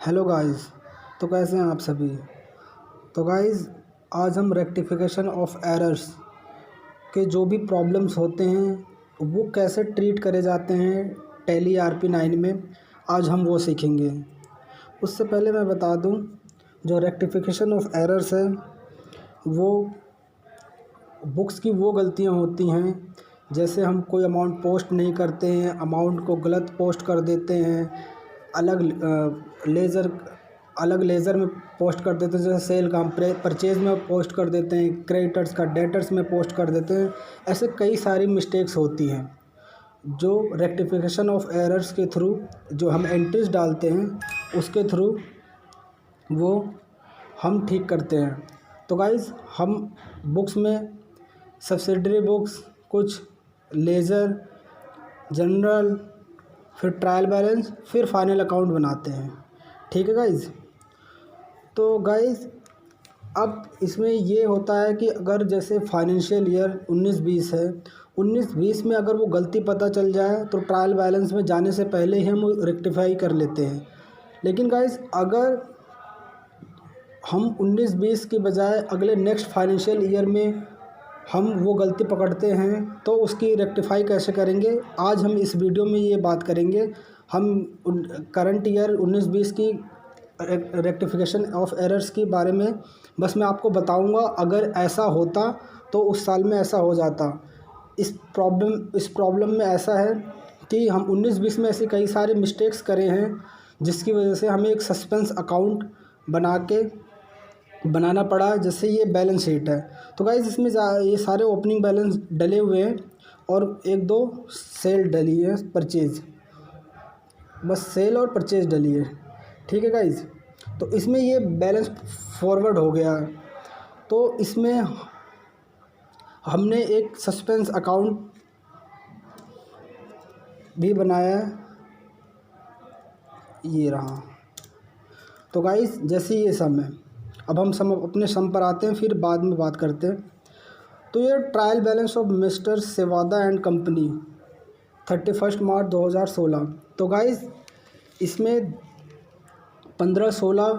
Hello guys. तो कैसे हैं आप सभी। तो गाइस आज हम रेक्टिफिकेशन ऑफ एरर्स के जो भी प्रॉब्लम्स होते हैं वो कैसे ट्रीट करे जाते हैं टैली RP9 में, आज हम वो सीखेंगे। उससे पहले मैं बता दूं, जो रेक्टिफिकेशन ऑफ एरर्स है वो बुक्स की वो गलतियां होती हैं, जैसे हम कोई अमाउंट पोस्ट नहीं करते हैं, अमाउंट को गलत पोस्ट कर देते हैं, अलग लेज़र अलग लेज़र में पोस्ट कर देते हैं, जैसे सेल का हम परचेज़ में पोस्ट कर देते हैं, क्रेडिटर्स का डेटर्स में पोस्ट कर देते हैं। ऐसे कई सारी मिस्टेक्स होती हैं जो रेक्टिफिकेशन ऑफ एरर्स के थ्रू जो हम एंट्रीज डालते हैं उसके थ्रू वो हम ठीक करते हैं। तो गाइज़ हम बुक्स में सब्सिडरी बुक्स, कुछ लेज़र, जनरल, फिर ट्रायल बैलेंस, फिर फाइनल अकाउंट बनाते हैं। ठीक है गाइज़। तो गाइज़ अब इसमें ये होता है कि अगर जैसे फाइनेंशियल ईयर 19-20 है, 19-20 में अगर वो गलती पता चल जाए तो ट्रायल बैलेंस में जाने से पहले ही हम रेक्टिफाई कर लेते हैं। लेकिन गाइज़ अगर हम 19-20 की बजाय अगले नेक्स्ट फाइनेंशियल ईयर में हम वो गलती पकड़ते हैं तो उसकी रेक्टिफाई कैसे करेंगे, आज हम इस वीडियो में ये बात करेंगे। हम करंट ईयर 19-20 की रेक्टिफिकेशन ऑफ एरर्स के बारे में बस मैं आपको बताऊंगा। अगर ऐसा होता तो उस साल में ऐसा हो जाता। इस प्रॉब्लम में ऐसा है कि हम 19-20 में ऐसी कई सारे मिस्टेक्स करे हैं जिसकी वजह से हमें एक सस्पेंस अकाउंट बनाना पड़ा। जैसे ये बैलेंस शीट है, तो गाइज़ इसमें ये सारे ओपनिंग बैलेंस डले हुए हैं और 1-2 सेल डली है, परचेज़, बस सेल और परचेज़ डली है। ठीक है गाइज़। तो इसमें ये बैलेंस फॉरवर्ड हो गया, तो इसमें हमने एक सस्पेंस अकाउंट भी बनाया है, ये रहा। तो गाइज़ जैसे ये सम है, अब हम अपने सम पर आते हैं, फिर बाद में बात करते हैं। तो ये trial balance of mister Sevada and company 31 March 2016। तो गाइज़ इसमें 15-16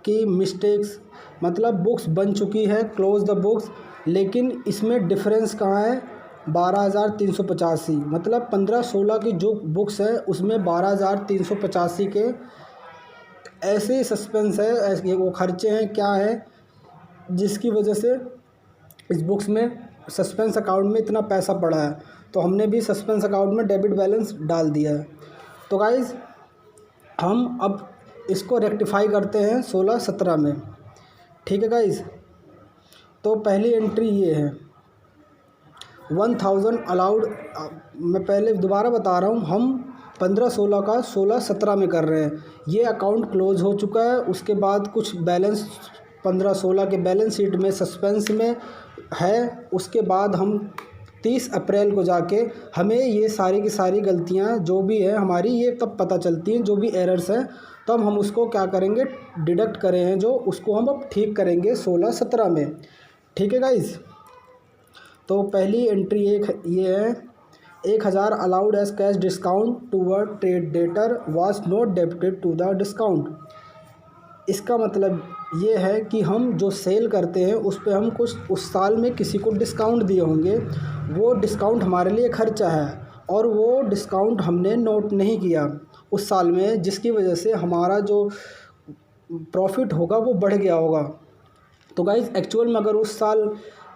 की मिस्टेक्स, मतलब बुक्स बन चुकी है, क्लोज द बुक्स, लेकिन इसमें डिफरेंस कहाँ है, 12,385। मतलब 15-16 की जो बुक्स है उसमें 12,385 के ऐसे सस्पेंस है, ऐसे वो खर्चे हैं क्या है जिसकी वजह से इस बुक्स में सस्पेंस अकाउंट में इतना पैसा पड़ा है। तो हमने भी सस्पेंस अकाउंट में डेबिट बैलेंस डाल दिया है। तो गाइज़ हम अब इसको रेक्टिफाई करते हैं 16-17 में। ठीक है गाइज़। तो पहली एंट्री ये है, 1000 अलाउड। मैं पहले दोबारा बता रहा हूँ, हम 15-16 का 16-17 में कर रहे हैं। ये अकाउंट क्लोज हो चुका है, उसके बाद कुछ बैलेंस 15-16 के बैलेंस शीट में सस्पेंस में है। उसके बाद हम 30 अप्रैल को जाके हमें ये सारी की सारी गलतियाँ जो भी है हमारी, ये तब पता चलती हैं, जो भी एरर्स हैं तब हम उसको क्या करेंगे, डिडक्ट करें हैं जो, उसको हम अब ठीक करेंगे 16-17 में। ठीक है गाइज़। तो पहली एंट्री ये है, 1000 allowed as cash discount toward trade debtor was not debited to the discount. इसका मतलब ये है कि हम जो सेल करते हैं उस पे हम कुछ उस साल में किसी को डिस्काउंट दिए होंगे, वो डिस्काउंट हमारे लिए खर्चा है और वो डिस्काउंट हमने नोट नहीं किया उस साल में, जिसकी वजह से हमारा जो प्रॉफिट होगा वो बढ़ गया होगा। तो गाइज़ एक्चुअल में अगर उस साल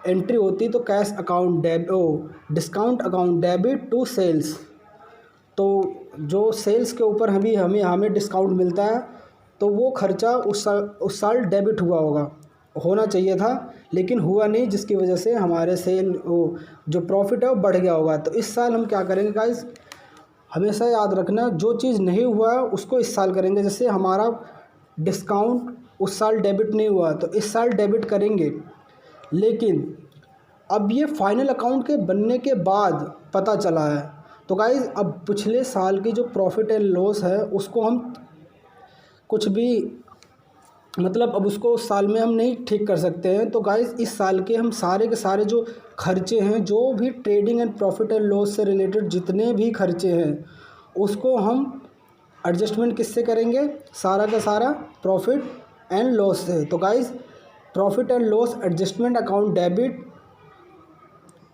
एंट्री होती तो cash account discount account debit to sales, तो जो सेल्स के ऊपर हमें डिस्काउंट मिलता है तो वो खर्चा उस साल डेबिट होना चाहिए था, लेकिन हुआ नहीं, जिसकी वजह से हमारे जो प्रॉफिट है वो बढ़ गया होगा। तो इस साल हम क्या करेंगे गाइज़, हमेशा याद रखना, जो चीज़ नहीं हुआ है उसको इस साल करेंगे। जैसे हमारा डिस्काउंट उस साल डेबिट नहीं हुआ तो इस साल डेबिट करेंगे, लेकिन अब ये फाइनल अकाउंट के बनने के बाद पता चला है। तो गाइज़ अब पिछले साल की जो प्रॉफिट एंड लॉस है उसको हम कुछ भी, मतलब अब उसको उस साल में हम नहीं ठीक कर सकते हैं। तो गाइज़ इस साल के हम सारे के सारे जो खर्चे हैं, जो भी trading and profit and loss से रिलेटेड जितने भी खर्चे हैं उसको हम एडजस्टमेंट किससे करेंगे, सारा का सारा प्रॉफिट एंड लॉस से। तो guys profit and loss adjustment account debit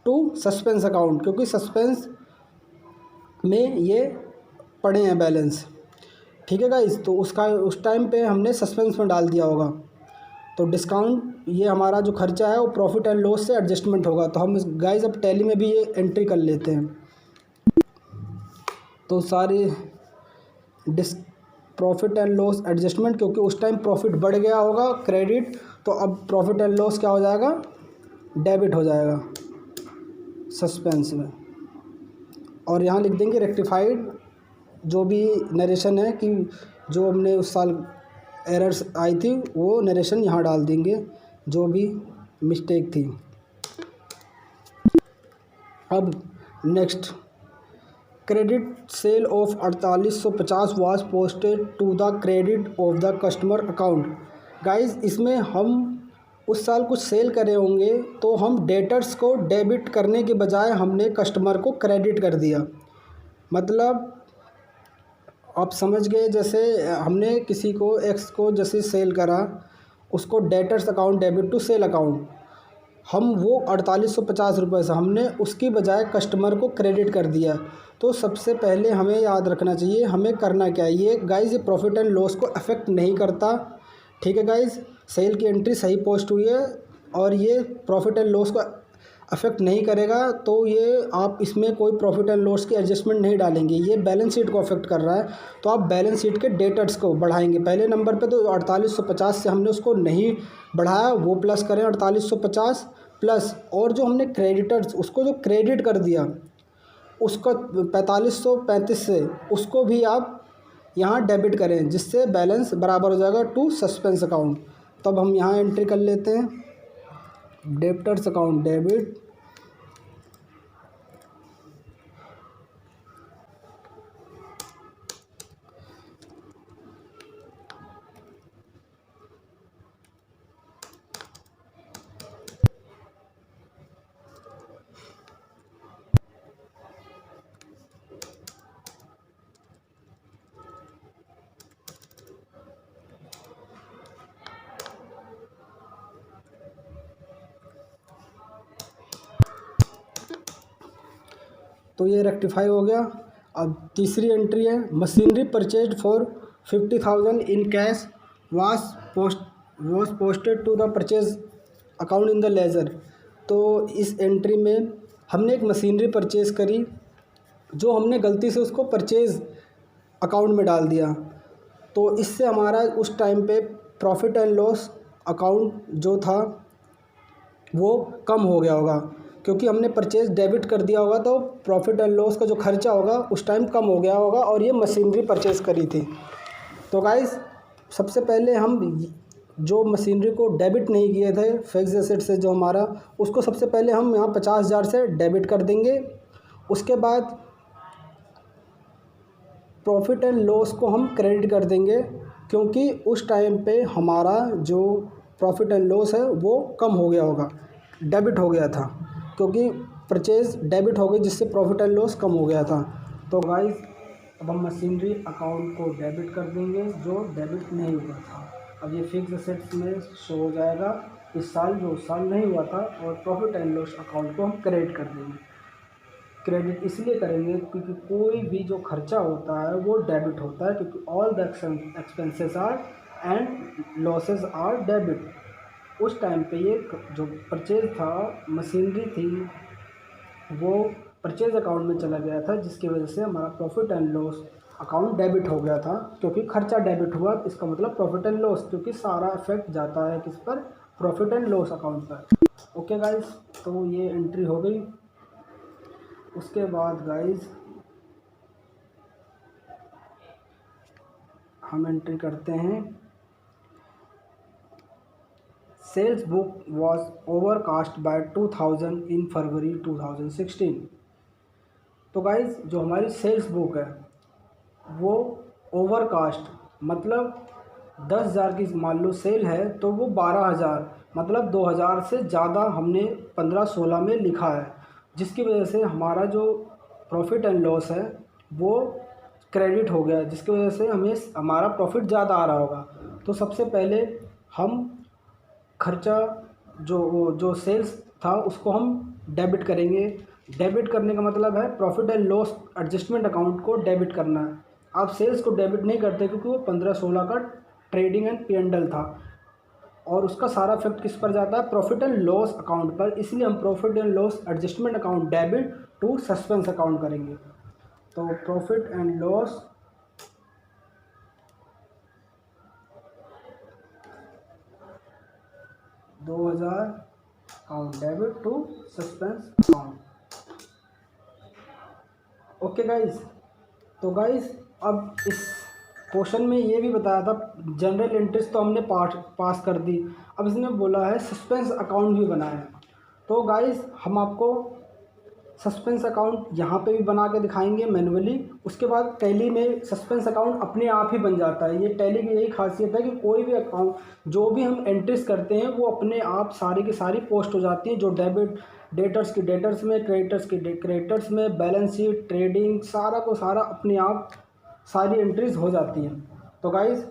to suspense account, क्योंकि सस्पेंस में ये पड़े हैं बैलेंस, ठीक है गाइस। तो उसका उस टाइम पे हमने सस्पेंस में डाल दिया होगा। तो डिस्काउंट ये हमारा जो खर्चा है वो प्रॉफिट एंड लॉस से एडजस्टमेंट होगा। तो हम गाइस अब टैली में भी ये एंट्री कर लेते हैं। तो सारी प्रॉफिट एंड लॉस एडजस्टमेंट, क्योंकि उस टाइम प्रॉफिट बढ़ गया होगा क्रेडिट, तो अब प्रॉफिट एंड लॉस क्या हो जाएगा, डेबिट हो जाएगा सस्पेंस में। और यहाँ लिख देंगे रेक्टिफाइड, जो भी नरेशन है कि जो हमने उस साल एरर्स आई थी वो नरेशन यहाँ डाल देंगे, जो भी मिस्टेक थी। अब next, credit sale of 4850 was posted to the credit of the customer account. Guys इसमें हम उस साल कुछ सेल करे होंगे, तो हम डेटर्स को डेबिट करने के बजाय हमने कस्टमर को क्रेडिट कर दिया। मतलब आप समझ गए, जैसे हमने किसी को एक्स को जैसे सेल करा, उसको debtors account debit to sale account, हम वो 4850 रुपये से हमने उसकी बजाय कस्टमर को क्रेडिट कर दिया। तो सबसे पहले हमें याद रखना चाहिए हमें करना क्या है। ये गाइस ये प्रॉफिट एंड लॉस को अफेक्ट नहीं करता, ठीक है गाइस। सेल की एंट्री सही पोस्ट हुई है और ये प्रॉफिट एंड लॉस को अफेक्ट नहीं करेगा, तो ये आप इसमें कोई प्रॉफिट एंड लॉस की एडजस्टमेंट नहीं डालेंगे। ये बैलेंस शीट को अफेक्ट कर रहा है, तो आप बैलेंस शीट के डेटर्स को बढ़ाएंगे। पहले नंबर पे तो 4850 से हमने उसको नहीं बढ़ाया, वो प्लस करें 4850 प्लस, और जो हमने क्रेडिटर्स उसको जो क्रेडिट कर दिया उसको 4535 से उसको भी आप यहाँ डेबिट करें, जिससे बैलेंस बराबर हो जाएगा टू सस्पेंस अकाउंट। तब हम यहाँ एंट्री कर लेते हैं डेब्टर्स अकाउंट डेबिट तो ये रेक्टिफाई हो गया। अब तीसरी एंट्री है machinery purchased for 50,000 in cash was posted to the purchase account in the ledger. तो इस एंट्री में हमने एक मशीनरी परचेज़ करी, जो हमने गलती से उसको परचेज़ अकाउंट में डाल दिया, तो इससे हमारा उस टाइम पे प्रॉफिट एंड लॉस अकाउंट जो था वो कम हो गया होगा, क्योंकि हमने परचेज़ डेबिट कर दिया होगा। तो प्रॉफिट एंड लॉस का जो खर्चा होगा उस टाइम कम हो गया होगा, और ये मशीनरी परचेज़ करी थी। तो गाइस सबसे पहले हम जो मशीनरी को डेबिट नहीं किए थे फिक्स्ड एसेट से, जो हमारा उसको सबसे पहले हम यहाँ 50,000 से डेबिट कर देंगे। उसके बाद प्रॉफिट एंड लॉस को हम क्रेडिट कर देंगे, क्योंकि उस टाइम पे हमारा जो प्रॉफिट एंड लॉस है वो कम हो गया होगा, डेबिट हो गया था, क्योंकि परचेज़ डेबिट हो गई जिससे प्रॉफिट एंड लॉस कम हो गया था। तो गाइस अब हम मशीनरी अकाउंट को डेबिट कर देंगे जो डेबिट नहीं हुआ था। अब ये फिक्स एसेट्स में शो हो जाएगा इस साल जो उस साल नहीं हुआ था, और प्रॉफिट एंड लॉस अकाउंट को हम क्रेडिट कर देंगे। क्रेडिट इसलिए करेंगे क्योंकि कोई भी जो खर्चा होता है वो डेबिट होता है, क्योंकि all the expenses are and losses are debit. उस टाइम पे ये जो परचेज था मशीनरी थी वो परचेज अकाउंट में चला गया था, जिसकी वजह से हमारा profit and loss account debit हो गया था। क्योंकि खर्चा डेबिट हुआ इसका मतलब प्रॉफिट एंड लॉस, क्योंकि सारा इफेक्ट जाता है किस पर, प्रॉफिट एंड लॉस अकाउंट पर। ओके गाइस, तो ये एंट्री हो गई। उसके बाद गाइस हम एंट्री करते हैं sales book was overcast by 2000 in February 2016। तो गाइज जो हमारी सेल्स बुक है वो ओवरकास्ट मतलब 10,000 की मान लो सेल है, तो वो 12,000 मतलब 2,000 से ज़्यादा हमने 15-16 में लिखा है, जिसकी वजह से हमारा जो प्रॉफिट एंड लॉस है वो क्रेडिट हो गया, जिसकी वजह से हमें हमारा प्रॉफिट ज़्यादा आ रहा होगा। तो सबसे पहले हम खर्चा जो सेल्स था उसको हम डेबिट करेंगे। डेबिट करने का मतलब है profit and loss adjustment account को डेबिट करना है। आप सेल्स को डेबिट नहीं करते क्योंकि वो 15-16 का ट्रेडिंग एंड P&L था, और उसका सारा इफेक्ट किस पर जाता है, प्रॉफिट एंड लॉस अकाउंट पर। इसलिए हम profit and loss adjustment account debit to suspense account करेंगे। तो profit and loss account debit to suspense account. Okay guys. तो गाइज अब इस क्वेश्चन में ये भी बताया था, जनरल इंटरेस्ट तो हमने पास कर दी, अब इसने बोला है सस्पेंस अकाउंट भी बनाया। तो गाइज हम आपको सस्पेंस अकाउंट यहाँ पे भी बना के दिखाएंगे मैनुअली। उसके बाद टैली में सस्पेंस अकाउंट अपने आप ही बन जाता है। ये टैली की यही खासियत है कि कोई भी अकाउंट जो भी हम एंट्रीज करते हैं वो अपने आप सारी की सारी पोस्ट हो जाती हैं। जो डेबिट डेटर्स की डेटर्स में, क्रेडिटर्स की क्रेडिटर्स में, बैलेंस शीट, ट्रेडिंग, सारा को सारा अपने आप सारी एंट्रीज हो जाती हैं। तो गाइज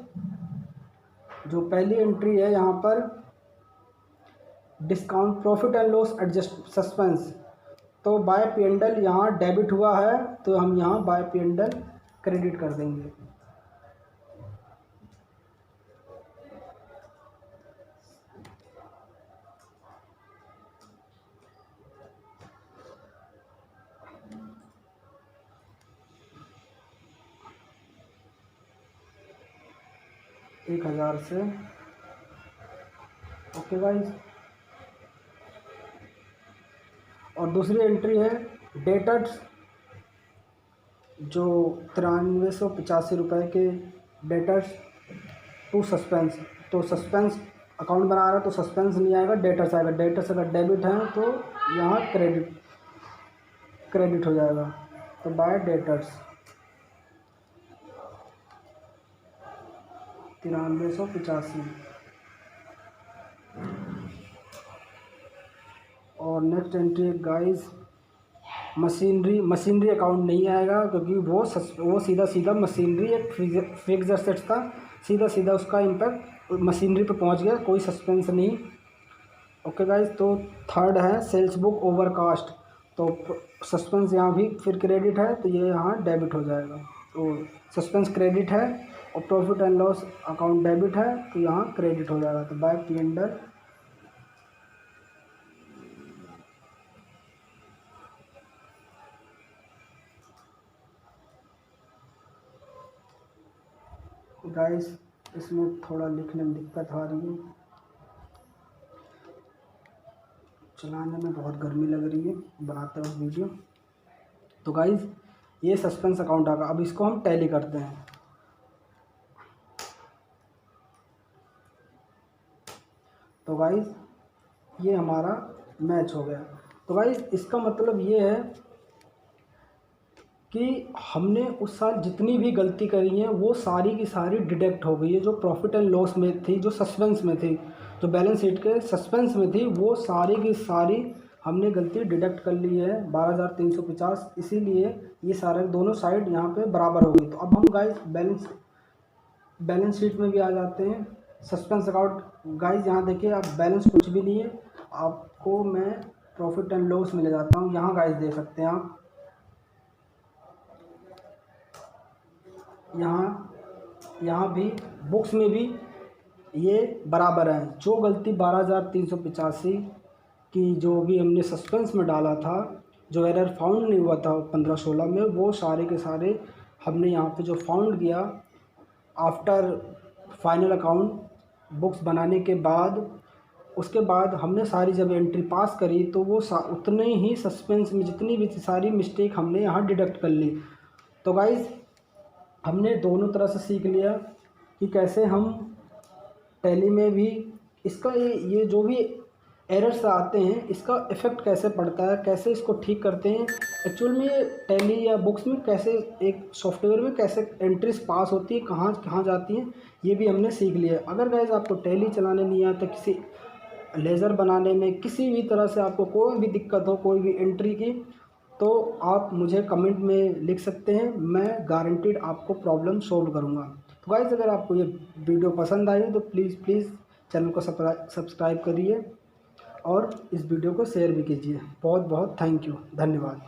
जो पहली एंट्री है यहाँ पर discount profit and loss adjust suspense, तो बाय P&L यहाँ डेबिट हुआ है तो हम यहाँ बाय P&L क्रेडिट कर देंगे। एक 1000 से। Okay guys. और दूसरी एंट्री है डेटर्स, जो 9385 रुपये के डेटर्स टू सस्पेंस। तो सस्पेंस अकाउंट बना रहा है तो सस्पेंस नहीं आएगा, डेटर्स आएगा। डेटर्स अगर डेबिट है तो यहाँ क्रेडिट हो जाएगा। तो बाय डेटर्स 9385। और next entry guys machinery account नहीं आएगा क्योंकि वो सीधा मशीनरी एक फिक्स्ड एसेट्स था, सीधा उसका इम्पैक्ट मशीनरी पे पहुंच गया, कोई सस्पेंस नहीं। Okay guys. तो थर्ड है सेल्स बुक ओवर कास्ट, तो सस्पेंस यहाँ भी फिर क्रेडिट है तो ये यहाँ डेबिट हो जाएगा। तो सस्पेंस क्रेडिट है और profit and loss account debit है तो यहाँ क्रेडिट हो जाएगा। तो बाय P&L गाइस इसमें थोड़ा लिखने में दिक्कत आ रही है, चलाने में बहुत गर्मी लग रही है बनाते वक्त वीडियो। तो गाइस ये सस्पेंस अकाउंट आएगा। अब इसको हम टैली करते हैं। तो गाइस ये हमारा मैच हो गया। तो गाइस इसका मतलब ये है कि हमने उस साल जितनी भी गलती करी है वो सारी की सारी डिडक्ट हो गई है। जो प्रॉफिट एंड लॉस में थी, जो सस्पेंस में थी, जो बैलेंस शीट के सस्पेंस में थी, वो सारी की सारी हमने गलती डिडक्ट कर ली है 12350। इसीलिए ये सारे दोनों साइड यहाँ पे बराबर हो गई। तो अब हम गाइस बैलेंस शीट में भी आ जाते हैं। सस्पेंस अकाउंट गाइस यहाँ देखिए, अब बैलेंस कुछ भी नहीं है, आपको मैं प्रॉफिट एंड लॉस में ले जाता हूँ। यहाँ गाइस देख सकते हैं आप, यहाँ भी बुक्स में भी ये बराबर है। जो गलती 12385 की जो भी हमने सस्पेंस में डाला था, जो एरर फाउंड नहीं हुआ था 15-16 में, वो सारे के सारे हमने यहाँ पे जो फाउंड किया आफ्टर फाइनल अकाउंट बुक्स बनाने के बाद, उसके बाद हमने सारी जब एंट्री पास करी तो वो उतने ही सस्पेंस में जितनी भी सारी मिस्टेक हमने यहाँ डिडक्ट कर ली। तो गाइज़ हमने दोनों तरह से सीख लिया कि कैसे हम टैली में भी इसका ये जो भी एरर्स आते हैं इसका इफ़ेक्ट कैसे पड़ता है, कैसे इसको ठीक करते हैं। एक्चुअल में ये टैली या बुक्स में कैसे एक सॉफ्टवेयर में कैसे एंट्रीज पास होती है, कहाँ कहाँ जाती हैं, ये भी हमने सीख लिया। अगर गाइस आपको टैली चलाने नहीं आता, किसी लेज़र बनाने में किसी भी तरह से आपको कोई भी दिक्कत हो, कोई भी एंट्री की, तो आप मुझे कमेंट में लिख सकते हैं, मैं गारंटीड आपको प्रॉब्लम सॉल्व करूँगा। तो गाइज़ अगर आपको ये वीडियो पसंद आई तो प्लीज़ चैनल को सब्सक्राइब करिए और इस वीडियो को शेयर भी कीजिए। बहुत बहुत थैंक यू, धन्यवाद।